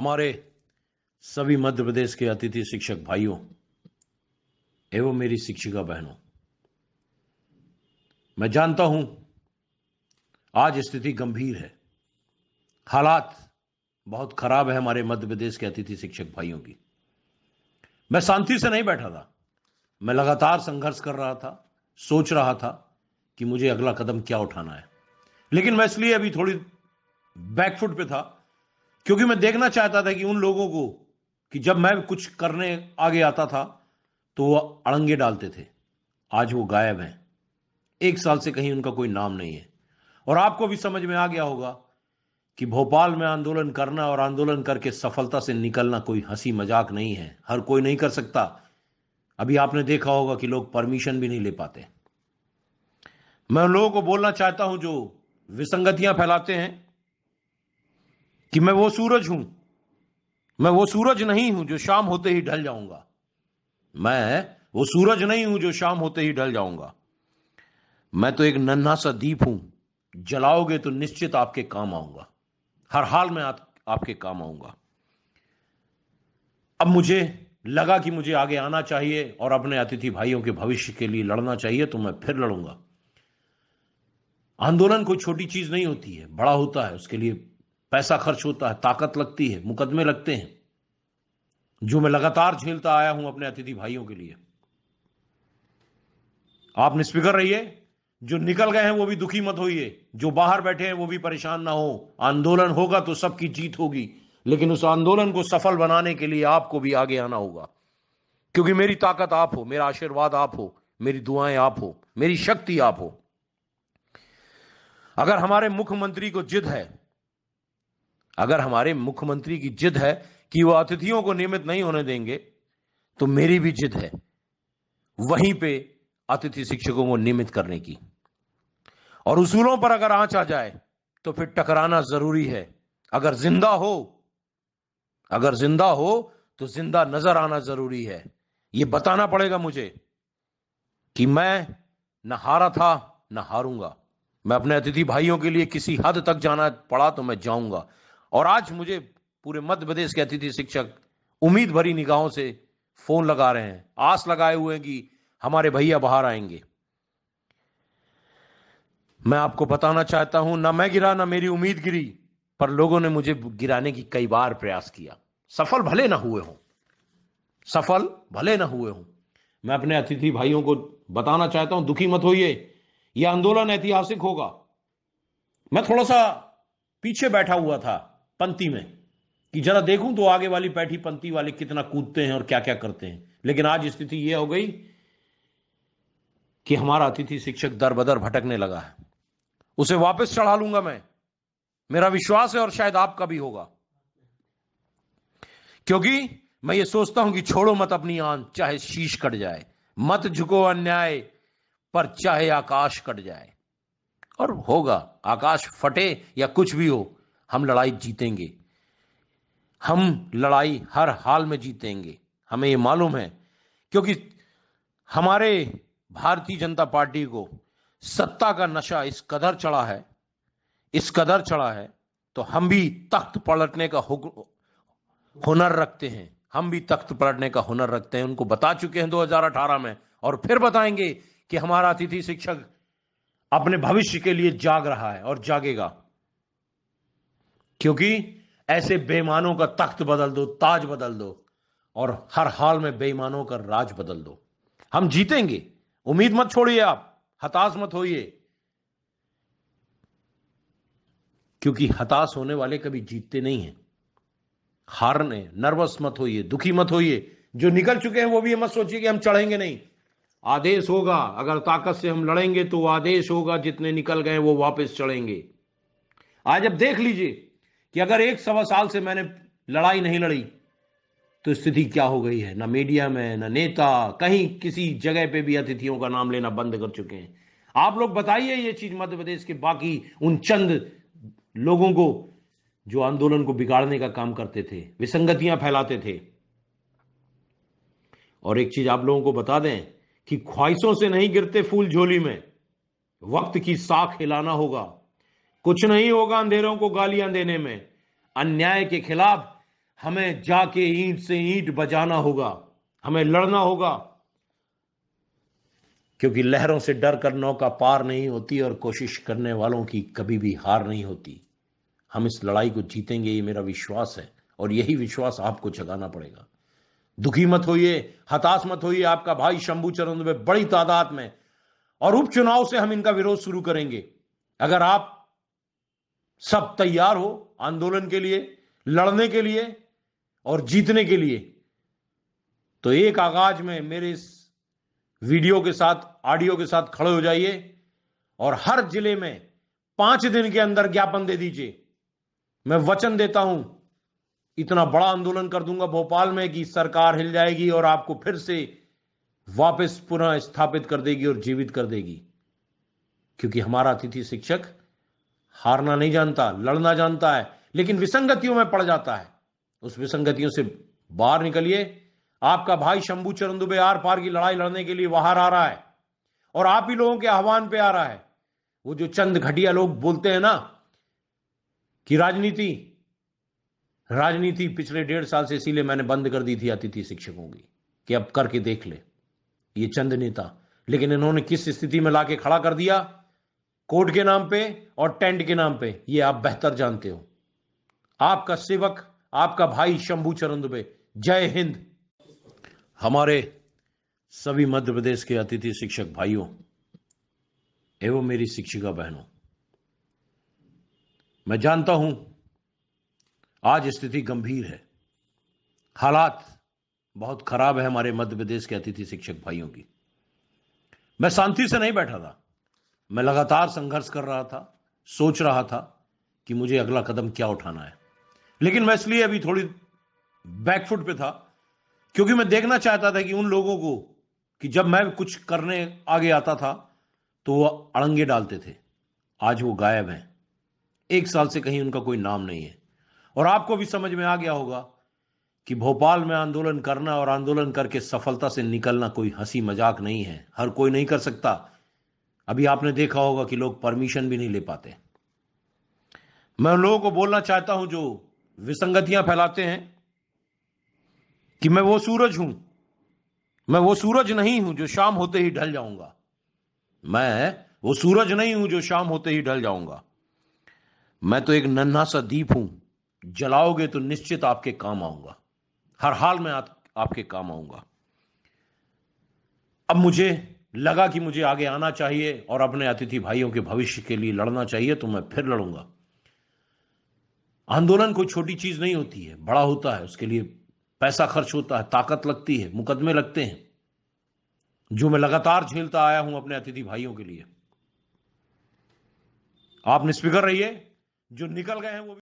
हमारे सभी मध्य प्रदेश के अतिथि शिक्षक भाइयों एवं मेरी शिक्षिका बहनों, मैं जानता हूं आज स्थिति गंभीर है। हालात बहुत खराब है हमारे मध्य प्रदेश के अतिथि शिक्षक भाइयों की। मैं शांति से नहीं बैठा था, मैं लगातार संघर्ष कर रहा था, सोच रहा था कि मुझे अगला कदम क्या उठाना है। लेकिन मैं इसलिए अभी थोड़ी बैकफुट पे था क्योंकि मैं देखना चाहता था कि उन लोगों को कि जब मैं कुछ करने आगे आता था तो वो अड़ंगे डालते थे, आज वो गायब हैं। 1 साल से कहीं उनका कोई नाम नहीं है। और आपको भी समझ में आ गया होगा कि भोपाल में आंदोलन करना और आंदोलन करके सफलता से निकलना कोई हंसी मजाक नहीं है, हर कोई नहीं कर सकता। अभी आपने देखा होगा कि लोग परमिशन भी नहीं ले पाते। मैं उन लोगों को बोलना चाहता हूं जो विसंगतियां फैलाते हैं कि मैं वो सूरज हूं, मैं वो सूरज नहीं हूं जो शाम होते ही ढल जाऊंगा। मैं वो सूरज नहीं हूं जो शाम होते ही ढल जाऊंगा। मैं तो एक नन्हा सा दीप हूं, जलाओगे तो निश्चित आपके काम आऊंगा, हर हाल में आपके काम आऊंगा। अब मुझे लगा कि मुझे आगे आना चाहिए और अपने अतिथि भाइयों के भविष्य के लिए लड़ना चाहिए, तो मैं फिर लड़ूंगा। आंदोलन कोई छोटी चीज नहीं होती है, बड़ा होता है। उसके लिए पैसा खर्च होता है, ताकत लगती है, मुकदमे लगते हैं, जो मैं लगातार झेलता आया हूं अपने अतिथि भाइयों के लिए। आप निष्फिक्र रहिए, जो निकल गए हैं वो भी दुखी मत होइए, जो बाहर बैठे हैं वो भी परेशान ना हो। आंदोलन होगा तो सबकी जीत होगी, लेकिन उस आंदोलन को सफल बनाने के लिए आपको भी आगे आना होगा, क्योंकि मेरी ताकत आप हो, मेरा आशीर्वाद आप हो, मेरी दुआएं आप हो, मेरी शक्ति आप हो। अगर हमारे मुख्यमंत्री को जिद है, अगर हमारे मुख्यमंत्री की जिद है कि वो अतिथियों को नियमित नहीं होने देंगे, तो मेरी भी जिद है वहीं पे अतिथि शिक्षकों को नियमित करने की। और उसूलों पर अगर आंच आ जाए तो फिर टकराना जरूरी है। अगर जिंदा हो तो जिंदा नजर आना जरूरी है। यह बताना पड़ेगा मुझे कि मैं न हारा था न हारूंगा। मैं अपने अतिथि भाइयों के लिए किसी हद तक जाना पड़ा तो मैं जाऊंगा। और आज मुझे पूरे मध्य प्रदेश के अतिथि शिक्षक उम्मीद भरी निगाहों से फोन लगा रहे हैं, आस लगाए हुए हैं कि हमारे भैया बाहर आएंगे। मैं आपको बताना चाहता हूं, ना मैं गिरा ना मेरी उम्मीद गिरी, पर लोगों ने मुझे गिराने की कई बार प्रयास किया। सफल भले ना हुए हों। मैं अपने अतिथि भाइयों को बताना चाहता हूं, दुखी मत होइए, यह आंदोलन ऐतिहासिक होगा। मैं थोड़ा सा पीछे बैठा हुआ था पंक्ति में कि जरा देखूं तो आगे वाली बैठी पंक्ति वाले कितना कूदते हैं और क्या क्या करते हैं। लेकिन आज स्थिति यह हो गई कि हमारा अतिथि शिक्षक दर बदर भटकने लगा है। उसे वापस चढ़ा लूंगा मैं, मेरा विश्वास है, और शायद आपका भी होगा, क्योंकि मैं ये सोचता हूं कि छोड़ो मत अपनी आन, चाहे शीश कट जाए, मत झुको अन्याय पर, चाहे आकाश कट जाए। और होगा, आकाश फटे या कुछ भी हो, हम लड़ाई जीतेंगे। हम लड़ाई हर हाल में जीतेंगे, हमें यह मालूम है, क्योंकि हमारे भारतीय जनता पार्टी को सत्ता का नशा इस कदर चढ़ा है, तो हम भी तख्त पलटने का हुनर रखते हैं। उनको बता चुके हैं 2018 में, और फिर बताएंगे कि हमारा अतिथि शिक्षक अपने भविष्य के लिए जाग रहा है और जागेगा। क्योंकि ऐसे बेईमानों का तख्त बदल दो, ताज बदल दो, और हर हाल में बेईमानों का राज बदल दो। हम जीतेंगे, उम्मीद मत छोड़िए, आप हताश मत होइए, क्योंकि हताश होने वाले कभी जीतते नहीं हैं। हारने, नर्वस मत होइए, दुखी मत होइए। जो निकल चुके हैं वो भी मत सोचिए कि हम चढ़ेंगे नहीं। आदेश होगा, अगर ताकत से हम लड़ेंगे तो आदेश होगा, जितने निकल गए वो वापस चढ़ेंगे। आज अब देख लीजिए कि अगर 1-1.25 साल से मैंने लड़ाई नहीं लड़ी तो स्थिति क्या हो गई है। ना मीडिया में, ना नेता, कहीं किसी जगह पे भी अतिथियों का नाम लेना बंद कर चुके हैं। आप लोग बताइए ये चीज मध्य प्रदेश के बाकी उन चंद लोगों को जो आंदोलन को बिगाड़ने का काम करते थे, विसंगतियां फैलाते थे। और एक चीज आप लोगों को बता दें कि ख्वाहिशों से नहीं गिरते फूल झोली में, वक्त की साख हिलाना होगा। कुछ नहीं होगा अंधेरों को गालियां देने में, अन्याय के खिलाफ हमें जाके ईंट से ईंट बजाना होगा, हमें लड़ना होगा, क्योंकि लहरों से डर कर नौका पार नहीं होती और कोशिश करने वालों की कभी भी हार नहीं होती। हम इस लड़ाई को जीतेंगे, ये मेरा विश्वास है, और यही विश्वास आपको जगाना पड़ेगा। दुखी मत होइए, हताश मत होइए। आपका भाई शंभू चरण दुबे बड़ी तादाद में, और उपचुनाव से हम इनका विरोध शुरू करेंगे। अगर आप सब तैयार हो आंदोलन के लिए, लड़ने के लिए और जीतने के लिए, तो एक आगाज में मेरे इस वीडियो के साथ, ऑडियो के साथ खड़े हो जाइए और हर जिले में 5 दिन के अंदर ज्ञापन दे दीजिए। मैं वचन देता हूं, इतना बड़ा आंदोलन कर दूंगा भोपाल में कि सरकार हिल जाएगी और आपको फिर से वापस पुनः स्थापित कर देगी और जीवित कर देगी। क्योंकि हमारा अतिथि शिक्षक हारना नहीं जानता, लड़ना जानता है, लेकिन विसंगतियों में पड़ जाता है। उस विसंगतियों से बाहर निकलिए। आपका भाई शंभू चरण दुबे आर पार की लड़ाई लड़ने के लिए बाहर आ रहा है, और आप ही लोगों के आह्वान पे आ रहा है। वो जो चंद घटिया लोग बोलते हैं ना कि राजनीति पिछले 1.5 साल से, इसीलिए मैंने बंद कर दी थी अतिथि शिक्षकों की, कि अब करके देख ले ये चंद नेता। लेकिन इन्होंने किस स्थिति में लाके खड़ा कर दिया, कोर्ट के नाम पे और टेंट के नाम पे, ये आप बेहतर जानते हो। आपका सेवक, आपका भाई शंभू चरण दुबे। जय हिंद। हमारे सभी मध्य प्रदेश के अतिथि शिक्षक भाइयों एवं मेरी शिक्षिका बहनों, मैं जानता हूं आज स्थिति गंभीर है, हालात बहुत खराब है हमारे मध्य प्रदेश के अतिथि शिक्षक भाइयों की। मैं शांति से नहीं बैठा था, मैं लगातार संघर्ष कर रहा था, सोच रहा था कि मुझे अगला कदम क्या उठाना है। लेकिन मैं इसलिए अभी थोड़ी बैकफुट पे था क्योंकि मैं देखना चाहता था कि उन लोगों को, कि जब मैं कुछ करने आगे आता था तो वो अड़ंगे डालते थे, आज वो गायब हैं। 1 साल से कहीं उनका कोई नाम नहीं है। और आपको भी समझ में आ गया होगा कि भोपाल में आंदोलन करना और आंदोलन करके सफलता से निकलना कोई हंसी मजाक नहीं है, हर कोई नहीं कर सकता। अभी आपने देखा होगा कि लोग परमिशन भी नहीं ले पाते। मैं उन लोगों को बोलना चाहता हूं जो विसंगतियां फैलाते हैं कि मैं वो सूरज हूं, मैं वो सूरज नहीं हूं जो शाम होते ही ढल जाऊंगा। मैं वो सूरज नहीं हूं जो शाम होते ही ढल जाऊंगा। मैं तो एक नन्हा सा दीप हूं, जलाओगे तो निश्चित आपके काम आऊंगा, हर हाल में आपके काम आऊंगा। अब मुझे लगा कि मुझे आगे आना चाहिए और अपने अतिथि भाइयों के भविष्य के लिए लड़ना चाहिए, तो मैं फिर लड़ूंगा। आंदोलन कोई छोटी चीज नहीं होती है, बड़ा होता है, उसके लिए पैसा खर्च होता है, ताकत लगती है, मुकदमे लगते हैं, जो मैं लगातार झेलता आया हूं अपने अतिथि भाइयों के लिए। आप निष्फिक्र रहिए, जो निकल गए हैं वो